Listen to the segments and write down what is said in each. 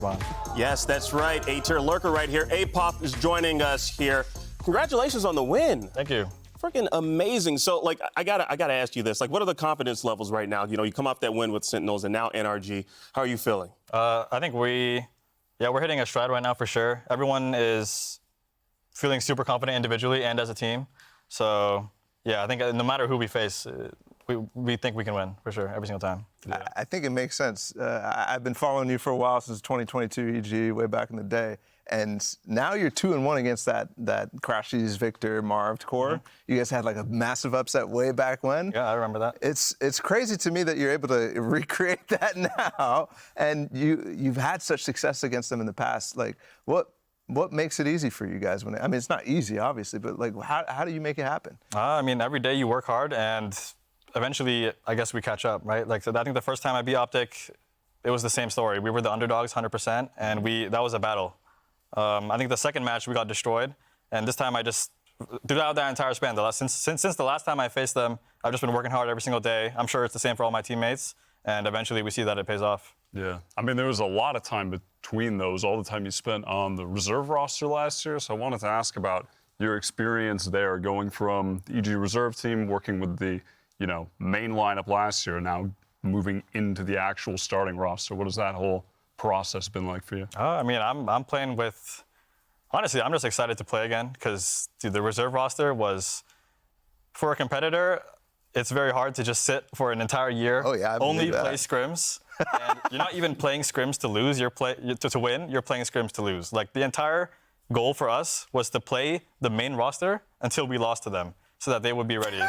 Wow. Yes, that's right. A-tier lurker right here. Apoth is joining us here. Congratulations on the win. Thank you. Freaking amazing. So, like, I gotta ask you this. Like, what are the confidence levels right now? You know, you come off that win with Sentinels and now NRG. How are you feeling? I think we're hitting a stride right now for sure. Everyone is feeling super confident individually and as a team. So, yeah, I think no matter who we face, we think we can win for sure every single time. Yeah. I think it makes sense. I've been following you for a while, since 2022 EG, way back in the day. And now you're 2-1 against that Crashies, Victor, Marv core. Mm-hmm. You guys had like a massive upset way back when. Yeah, I remember that. It's crazy to me that you're able to recreate that now, and you've had such success against them in the past. Like, what makes it easy for you guys? I mean, it's not easy, obviously, but like, how do you make it happen? I mean, every day you work hard, and eventually, I guess we catch up, right? Like, so I think the first time I beat Optic, it was the same story. We were the underdogs, 100%, and that was a battle. I think the second match we got destroyed, and this time I just, throughout that entire span, since the last time I faced them, I've just been working hard every single day. I'm sure it's the same for all my teammates, and eventually we see that it pays off. Yeah, I mean, there was a lot of time between those, all the time you spent on the reserve roster last year, so I wanted to ask about your experience there, going from the EG reserve team, working with the main lineup last year, now moving into the actual starting roster. What has that whole process been like for you? I mean, I'm playing with, honestly, I'm just excited to play again, because the reserve roster was, for a competitor, it's very hard to just sit for an entire year, only play scrims, and you're not even playing scrims to lose, to win, you're playing scrims to lose. Like, the entire goal for us was to play the main roster until we lost to them, so that they would be ready.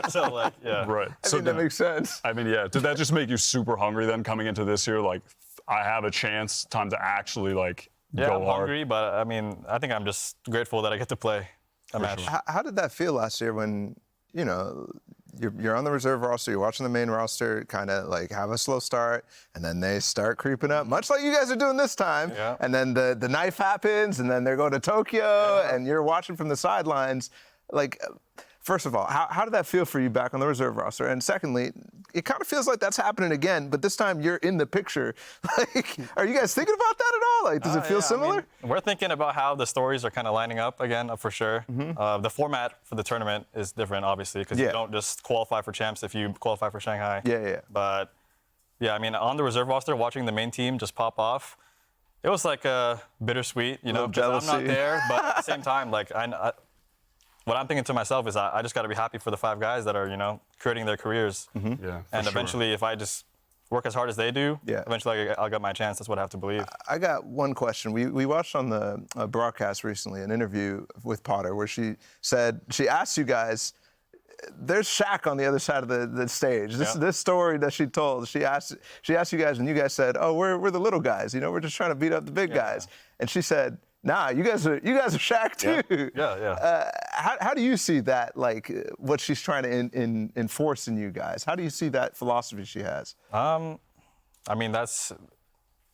So, like, yeah. Right. I mean, that makes sense. I mean, yeah. Did that just make you super hungry then, coming into this year? Like, I have a chance, time to actually, like, go hard. Yeah, I'm hungry, but, I mean, I think I'm just grateful that I get to play a match. Sure. How did that feel last year when, you're on the reserve roster, you're watching the main roster kind of, like, have a slow start, and then they start creeping up, much like you guys are doing this time. Yeah. And then the knife happens, and then they're going to Tokyo, and you're watching from the sidelines. Like, first of all, how did that feel for you back on the reserve roster? And secondly, it kind of feels like that's happening again, but this time you're in the picture. Like, are you guys thinking about that at all? Like, does it feel similar? I mean, we're thinking about how the stories are kind of lining up again, for sure. Mm-hmm. The format for the tournament is different, obviously, because you don't just qualify for champs if you qualify for Shanghai. Yeah. But, yeah, I mean, on the reserve roster, watching the main team just pop off, it was like bittersweet, because I'm not there, but at the same time, like, what I'm thinking to myself is I just got to be happy for the 5 guys that are, creating their careers. Mm-hmm. Yeah, and eventually, if I just work as hard as they do, eventually I'll get my chance. That's what I have to believe. I got one question. We watched on the broadcast recently an interview with Potter where she asked you guys, there's Shaq on the other side of the stage. This story that she told, she asked you guys, and you guys said, oh, we're the little guys. We're just trying to beat up the big guys. And she said, nah, you guys are Shaq too. Yeah. How do you see that, like, what she's trying to enforce in you guys? How do you see that philosophy she has? I mean,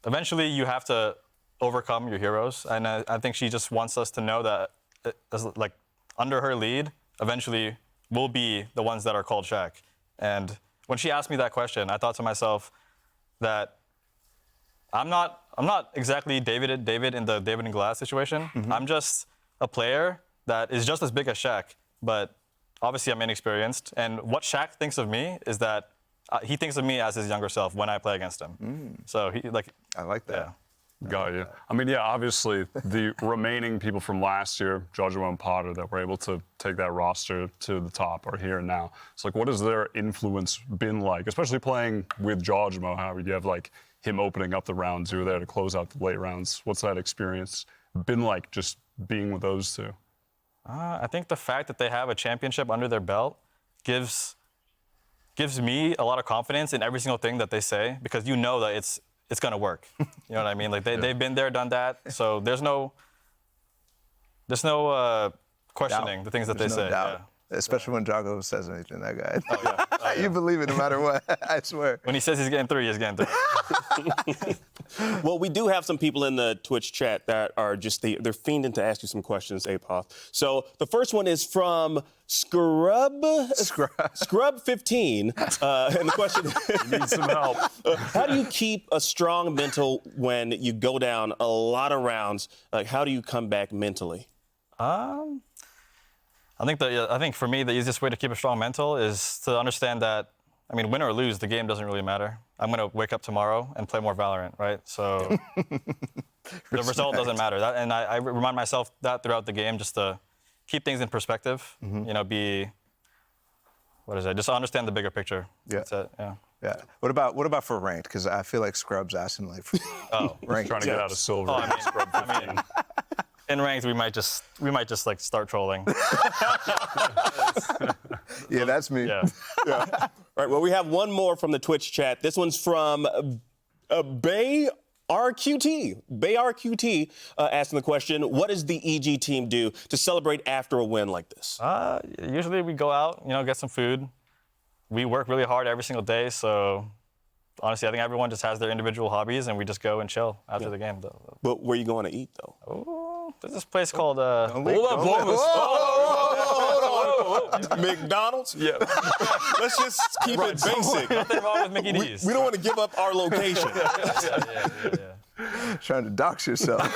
eventually you have to overcome your heroes. And I think she just wants us to know that, like, under her lead, eventually we'll be the ones that are called Shaq. And when she asked me that question, I thought to myself that I'm not exactly David in the David and Glass situation. Mm-hmm. I'm just a player that is just as big as Shaq, but obviously I'm inexperienced. And what Shaq thinks of me is that he thinks of me as his younger self when I play against him. So I like that. Yeah. Got you. I mean, yeah, obviously the remaining people from last year, Joshua and Potter, that were able to take that roster to the top are here now. So, like, what has their influence been like, especially playing with Jojimo? How you have, like, him opening up the rounds, you were there to close out the late rounds. What's that experience been like, just being with those two? I think the fact that they have a championship under their belt gives me a lot of confidence in every single thing that they say, because that it's going to work. You know what I mean? Like, they've been there, done that. So there's no questioning the things that they say. Doubt. Yeah. Especially when Jago says anything, that guy. You believe it no matter what, I swear. When he says he's getting 3, he's getting 3. Well, we do have some people in the Twitch chat that are they're fiending to ask you some questions, Apoth. So the first one is from Scrub15, and the question is, Need some help. how do you keep a strong mental when you go down a lot of rounds? Like, how do you come back mentally? I think for me, the easiest way to keep a strong mental is to understand that, I mean, win or lose, the game doesn't really matter. I'm going to wake up tomorrow and play more Valorant, right? So the result doesn't matter. And I remind myself that throughout the game, just to keep things in perspective, you know, just understand the bigger picture. Yeah. That's it, yeah. Yeah. What about for ranked? Because I feel like Scrub's asking like for ranked. Trying to get out of silver. I mean, in ranked, we might just like start trolling. Yeah, that's me. Yeah. All right, well, we have one more from the Twitch chat. This one's from Bay RQT asking the question, what does the EG team do to celebrate after a win like this? Usually we go out, you know, get some food. We work really hard every single day, so honestly, I think everyone just has their individual hobbies, and we just go and chill after the game. But where are you going to eat, though? Oh, there's this place called McDonald's? Yeah. Let's just keep it basic. Nothing wrong with Mickey D's. We don't want to give up our location. Yeah. Trying to dox yourself.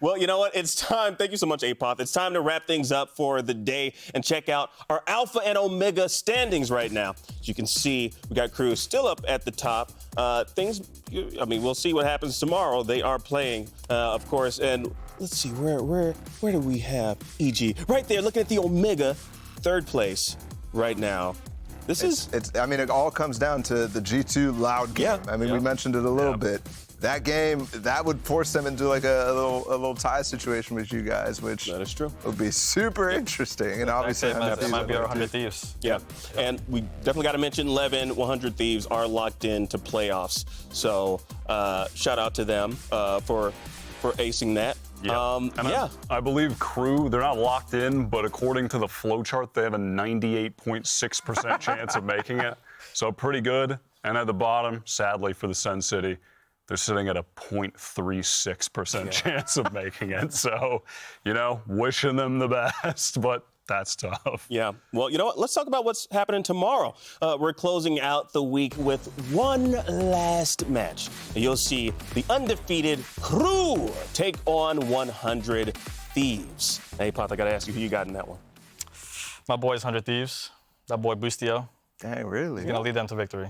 Well, you know what? It's time. Thank you so much, Apoth. It's time to wrap things up for the day and check out our Alpha and Omega standings right now. As you can see, we got Crew still up at the top. We'll see what happens tomorrow. They are playing, of course, and let's see, where do we have EG? Right there, looking at the Omega, third place right now. It all comes down to the G2 loud game. Yeah. We mentioned it a little bit. That game, that would force them into like a little tie situation with you guys, which that is true. Would be super interesting. And obviously, it might be our 100 Thieves. Yeah, and we definitely got to mention 100 Thieves are locked into playoffs. So shout out to them for acing that. Yeah. I believe Crew, they're not locked in, but according to the flowchart, they have a 98.6% chance of making it. So pretty good. And at the bottom, sadly for the Sun City, they're sitting at a 0.36% chance of making it. So, wishing them the best, but that's tough. Yeah. Well, you know what? Let's talk about what's happening tomorrow. We're closing out the week with one last match. You'll see the undefeated Crew take on 100 Thieves. Hey, Apoth, I got to ask you who you got in that one. My boy's 100 Thieves. That boy Boostio. Dang, really? He's going to lead them to victory.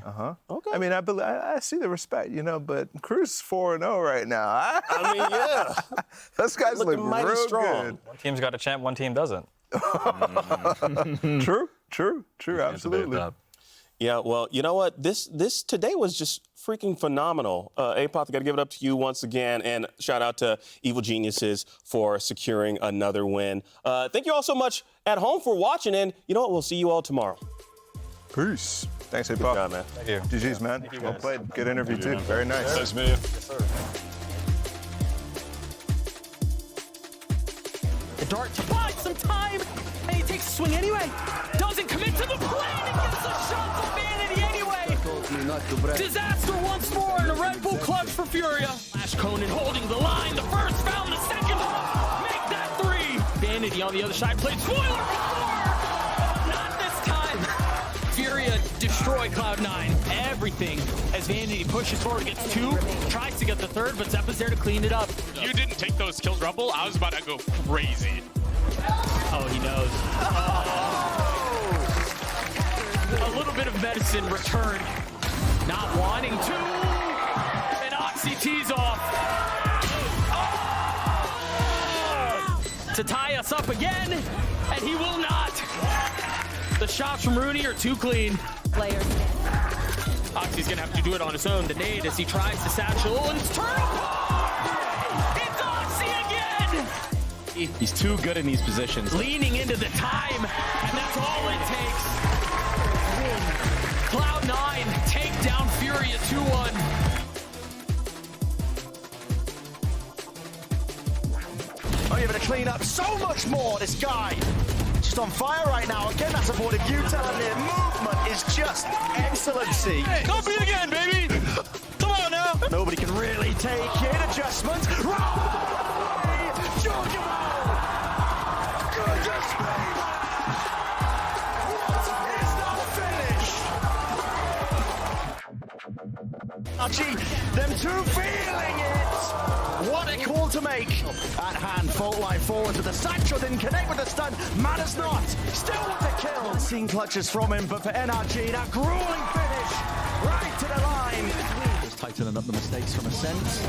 Okay. I see the respect, but Crew's 4-0 right now. Yeah. Those guys look mighty real strong. good. One team's got a champ, one team doesn't. True, absolutely. Yeah, well, you know what? This today was just freaking phenomenal. Apoth, got to give it up to you once again, and shout out to Evil Geniuses for securing another win. Thank you all so much at home for watching, and you know what? We'll see you all tomorrow. Peace. Thanks, Apoth. Good job, man. Thank you. GG's, man. Well played. Good interview, too. Very nice. Nice to meet you. Yes, sir. The dart to buy some time, and he takes a swing anyway. Doesn't commit to the plane and gets a shot to Vanity anyway. Disaster once more in a Red Bull clutch for Furia. Flash Conan holding the line. The first found, the second. Make that three. Vanity on the other side played spoiler before. Not this time. Furia destroy Cloud9. Everything as Vanity pushes forward, gets two, tries to get the third, but Zeppa's there to clean it up. You didn't take those kills, Rumble. I was about to go crazy. Oh, he knows. Oh. A little bit of medicine returned. Not wanting to. And Oxy tees off. Oh! To tie us up again, and he will not. The shots from Rooney are too clean. Players. Oxy's gonna have to do it on his own. The nade as he tries to satchel and turn apart. It's Oxy again. He's too good in these positions. Leaning into the time, and that's all it takes. Cloud9 take down Furia 2-1. Oh, you're going to clean up so much more, this guy. Just on fire right now. Again, that's a point of view talent here. Movement is just excellency. Don't beat again, baby. Nobody can really take it. Adjustment. Right! Juggernaut! Goodness me! What is that finish? Gee, them two feeling it! What a call to make! At hand, fault line forward to the Satchel, didn't connect with the stun, matters not! Still with the kill! Seen clutches from him, but for NRG, that grueling finish! Right to the line! Just tightening up the mistakes from Ascent.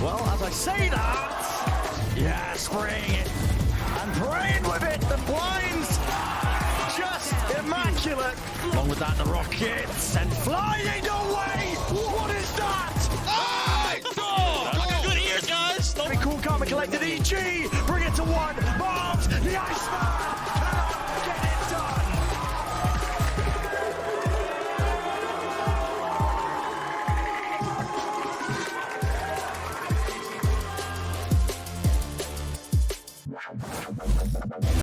Well, as I say that, yeah, spraying it and praying with it, the blinds just immaculate. Along with that, the rockets and flying away! What is that? Very cool, Karma collected EG, bring it to one, bombs, the Iceman!